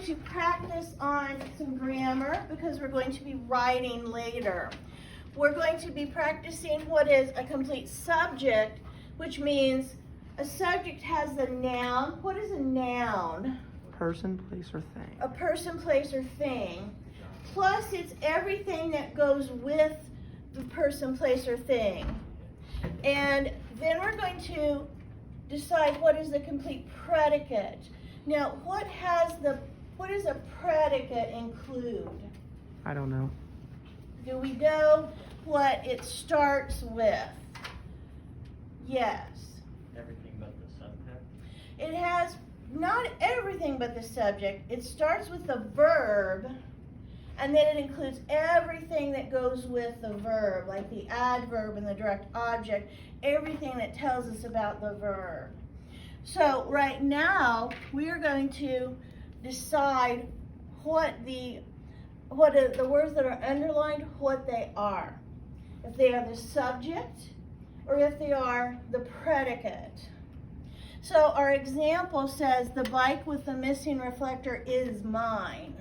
to practice on some grammar because we're going to be writing later. We're going to be practicing what is a complete subject, which means a subject has the noun. What is a noun? Person, place, or thing. A person, place, or thing. Plus, it's everything that goes with the person, place, or thing. And then we're going to decide what is the complete predicate. Now, what does a predicate include? I don't know. Do we know what it starts with? Yes. Everything but the subject? It has not everything but the subject. It starts with the verb, and then it includes everything that goes with the verb, like the adverb and the direct object, everything that tells us about the verb. So right now, we are going to decide what the words that are underlined, what they are. If they are the subject, or if they are the predicate. So our example says, the bike with the missing reflector is mine.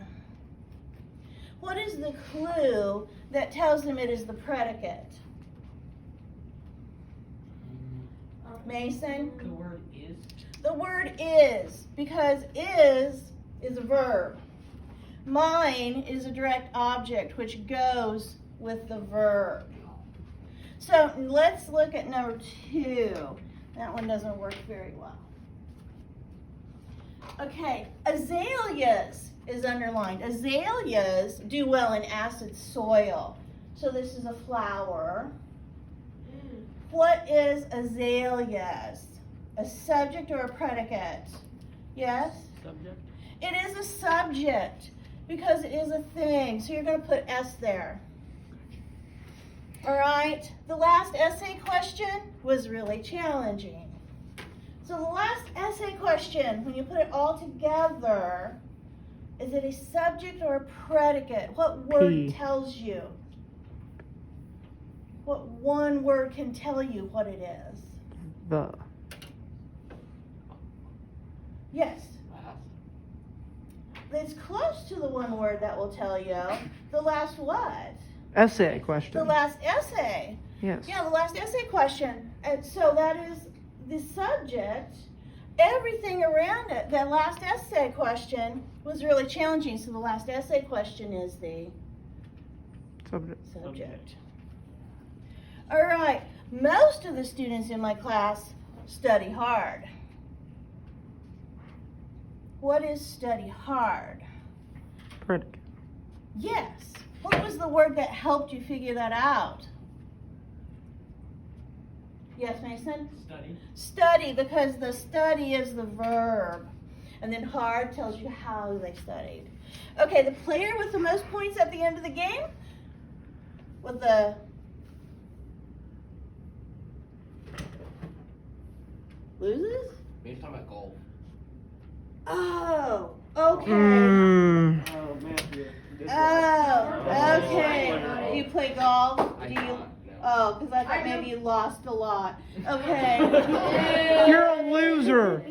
What is the clue that tells them it is the predicate? Mason? The word is? The word is, because is a verb. Mine is a direct object which goes with the verb. So let's look at number 2. That one doesn't work very well. Okay, azaleas is underlined. Azaleas do well in acid soil. So this is a flower. What is azaleas? A subject or a predicate? Yes? Subject? It is a subject because it is a thing. So you're going to put S there. All right. The last essay question was really challenging. So the last essay question, when you put it all together, is it a subject or a predicate? What word P. tells you? What one word can tell you what it is? The. Yes. It's close to the one word that will tell you. The last what? Essay question. The last essay. Yes. Yeah, the last essay question. And so that is the subject. Everything around it. That last essay question was really challenging. So the last essay question is the subject. All right. Most of the students in my class study hard. What is study hard? Predicate. Yes. What was the word that helped you figure that out? Yes, Mason? Study. Study, because the study is the verb. And then hard tells you how they studied. Okay, the player with the most points at the end of the game? With the... loses? Maybe talking about golf. Oh, okay. Mm. Oh, Matthew. Oh, okay. Do you play golf? Do you? Oh, because I thought maybe you lost a lot. Okay. You're a loser.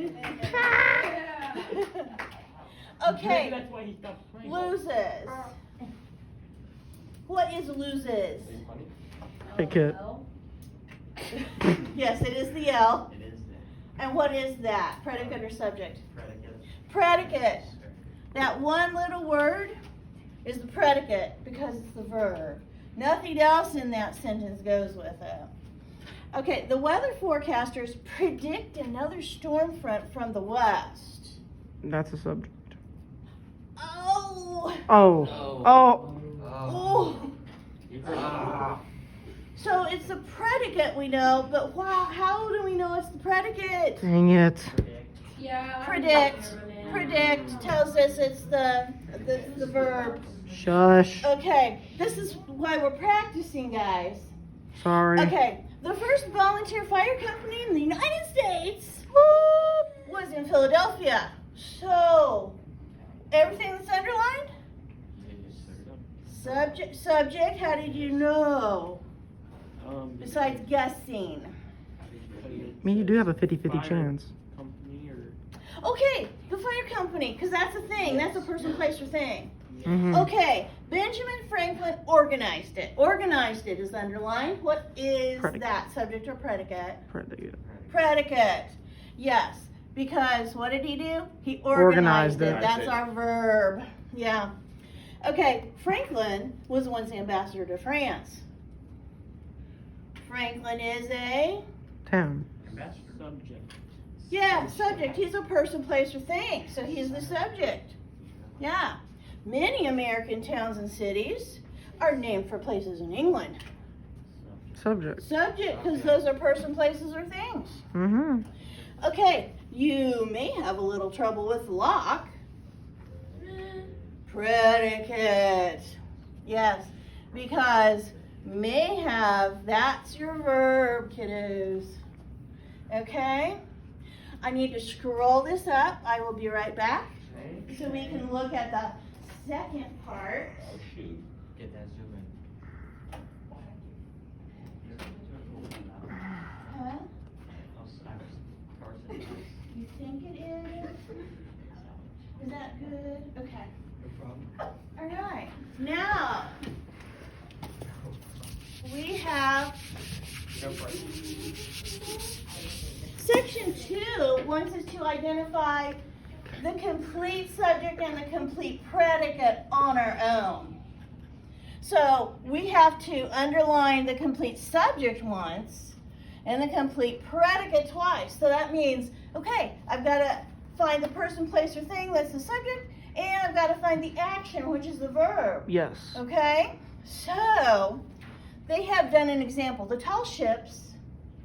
Okay. That's why he stopped playing. Loses. What is loses? Predicate. Yes, it is the L. It is And what is that? Predicate or subject? predicate. Predicate. That one little word is the predicate because it's the verb. Nothing else in that sentence goes with it. Okay, the weather forecasters predict another storm front from the west. That's a subject. Oh! Oh. Oh. Oh! So it's the predicate we know, but wow, how do we know it's the predicate? Dang it. Yeah. Predict tells us it's the verb. Shush. Okay, this is why we're practicing, guys. Sorry. Okay, the first volunteer fire company in the United States was in Philadelphia. So, everything that's underlined? Subject, how did you know? Besides guessing. I mean, you do have a 50-50 chance. Company or Okay, The fire company, because that's a thing. That's a person, place, or thing. Mm-hmm. Okay, Benjamin Franklin organized it. Organized it is underlined. What is Predicate. that? Subject or predicate? Predicate. Predicate. Yes, because what did he do? He Organized organized it. it. That's our verb. Yeah. Okay, Franklin was once ambassador to France. Franklin is a, Town. Subject. yeah, subject. He's a person, place, or thing. So he's the subject. Yeah. Many American towns and cities are named for places in England. Subject. Subject, because those are person, places, or things. Mm-hmm. Okay, you may have a little trouble with lock. Predicate. Yes, because may have, that's your verb, kiddos. Okay? I need to scroll this up. I will be right back so we can look at the second part. Oh, shoot. Get that zoom in. Huh? You think it is? Is that good? Okay. All right. Now, we have section 2 wants us to identify the complete subject and the complete predicate on our own. So we have to underline the complete subject once and the complete predicate twice. So that means, okay, I've got to find the person, place, or thing, that's the subject, and I've got to find the action, which is the verb. Yes. Okay? So, they have done an example. The tall ships,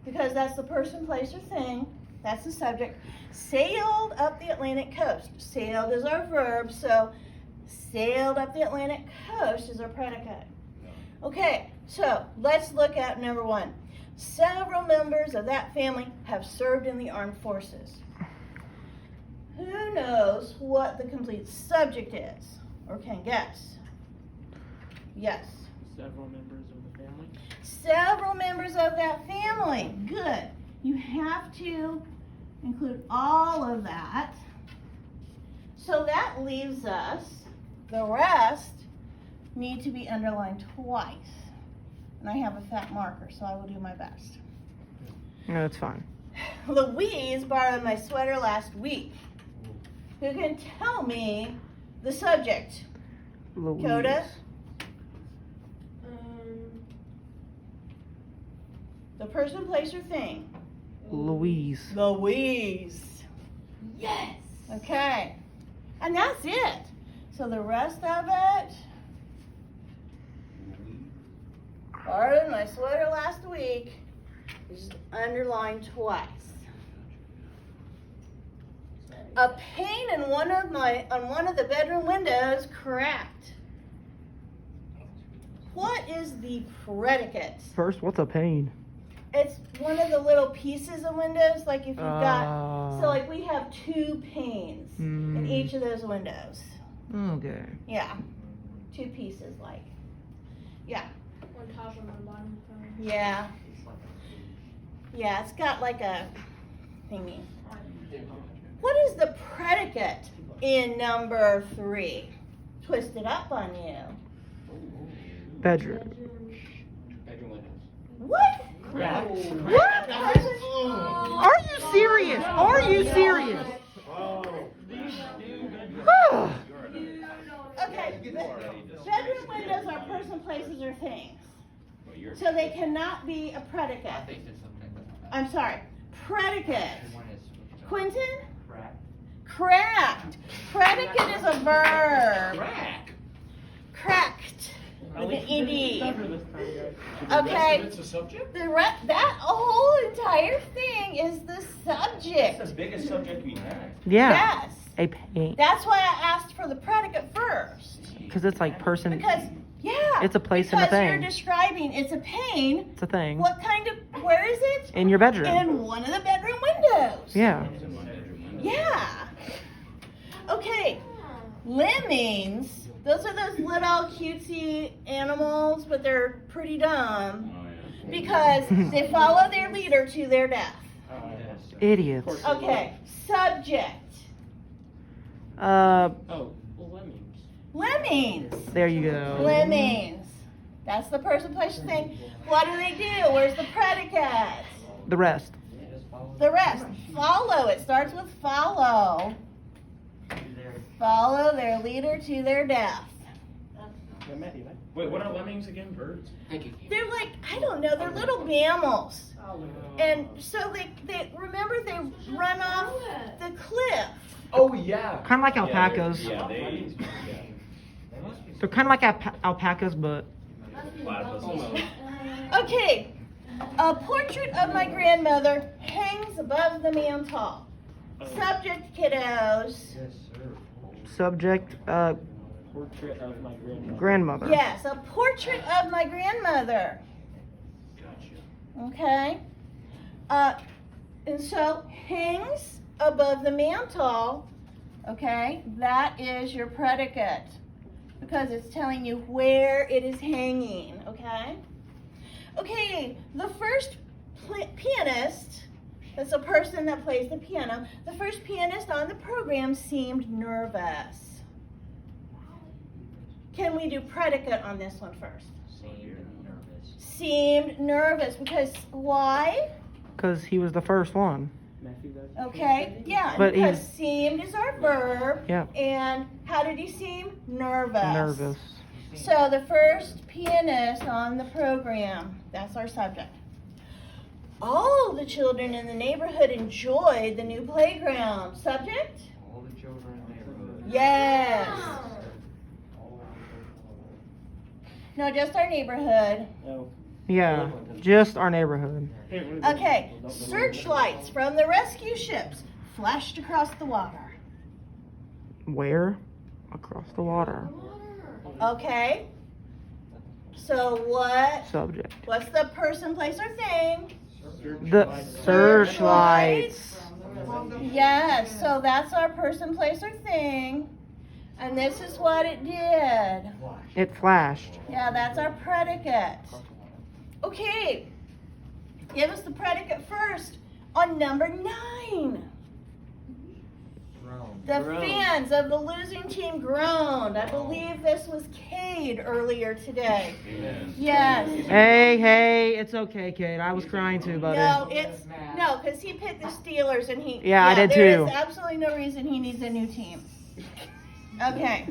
because that's the person, place, or thing, that's the subject, sailed up the Atlantic coast. Sailed is our verb, so sailed up the Atlantic coast is our predicate. Okay, so let's look at number 1. Several members of that family have served in the armed forces. Who knows what the complete subject is, or can guess? Yes. Several members of the family. Several members of that family. Good. You have to include all of that. So that leaves us, the rest need to be underlined twice. And I have a fat marker, so I will do my best. No, it's fine. Louise borrowed my sweater last week. Who can tell me the subject? Louise. Coda? The person, place, or thing? Louise. Louise. Yes. Okay. And that's it. So the rest of it. Borrowed my sweater last week. Is underlined twice. A pane in on one of the bedroom windows cracked. What is the predicate? First, what's a pane? It's one of the little pieces of windows, like if you've got, so like we have 2 panes in each of those windows. Okay. Yeah, 2 pieces, like, yeah. On top and on bottom. Yeah. Yeah, it's got like a thingy. What is the predicate in number 3? Twist it up on you. Bedroom. Bedroom windows. What? What? Are you serious? Are you serious? Okay, bedroom windows are person, places, or things. So they cannot be a predicate. I think it's something. I'm sorry, predicate. One is Quentin? crack. Correct. Predicate is a verb. Crack. Cracked. With an ED. Okay. It's a subject? That whole entire thing is the subject. That's the biggest subject we have. Yeah. Yes. A pane. That's why I asked for the predicate first. Because it's like person. Because, yeah. It's a place and a Because thing. you're describing, it's a pane. It's a thing. What kind of, where is it? In your bedroom. In one of the bedroom windows. Yeah. Yeah. Okay. Lemmings, those are those little cutesy animals, but they're pretty dumb because they follow their leader to their death. Idiots. Okay. Subject. Oh, well, lemmings. Lemmings. There you go. Lemmings. That's the person, place, thing. What do? Where's the predicates? The rest. The rest. Follow. It starts with follow. Follow their leader to their death. Wait, what are lemmings again? Birds? Thank you. They're like, I don't know, they're little mammals. And so they remember they run off the cliff. Oh, yeah. Kind of like alpacas. Yeah, They're kind of like alpacas, but Platypus. Okay, a portrait of my grandmother hangs above the mantle. Subject, kiddos. subject, Portrait of my grandmother. grandmother. Yes, a portrait of my grandmother. Okay. And so hangs above the mantle. Okay, that is your predicate because it's telling you where it is hanging. Okay. Okay, the first pianist, that's a person that plays the piano, the first pianist on the program seemed nervous. Can we do predicate on this one first? Seemed nervous because why? Because he was the first one. Matthew, that's Okay, yeah, But because he's- seemed is our verb. Yeah. And how did he seem? Nervous. Nervous. So the first pianist on the program, that's our subject. All the children in the neighborhood enjoyed the new playground. Subject? all the children in the neighborhood. Yes. No, just our neighborhood. Oh. Yeah, just our neighborhood. Okay, searchlights from the rescue ships flashed across the water. Where? Across the water. Okay. So Subject. what's the person, place, or thing? The searchlights. Yes, so that's our person, place, or thing. And this is what it did. It flashed. Yeah, that's our predicate. Okay, give us the predicate first on number 9. The fans of the losing team groaned. I believe this was Cade earlier today. Yes. Hey, it's okay, Kate. I was crying too, buddy. No, because he picked the Steelers and he. Yeah, I did There too. is absolutely no reason he needs a new team. Okay.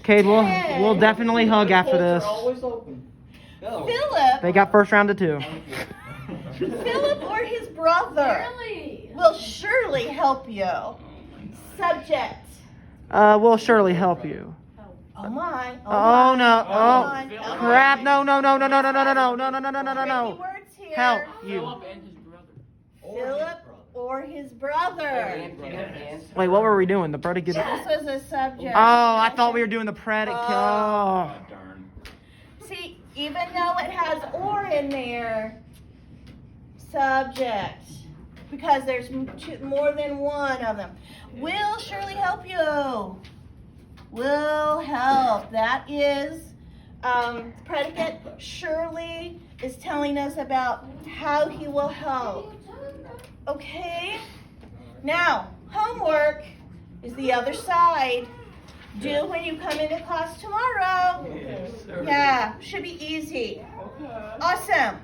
Kate, we'll definitely hug after this. Always open. No. Philip. They got first round to 2. Philip or his brother will surely help you. Subject. We'll surely help you. Oh my. Oh no! my, Oh crap! No! Tricky words here. Help you! Philip and his brother. Philip or his brother. Wait, what were we doing? The predicate? This was a subject. Oh, I thought we were doing the predicate. Oh. Darn. See, even though it has or in there, subject, because there's more than one of them. Will surely help you. Will help. That is predicate. Surely is telling us about how he will help. Okay? Now, homework is the other side. Do when you come into class tomorrow. Yeah, should be easy. Awesome.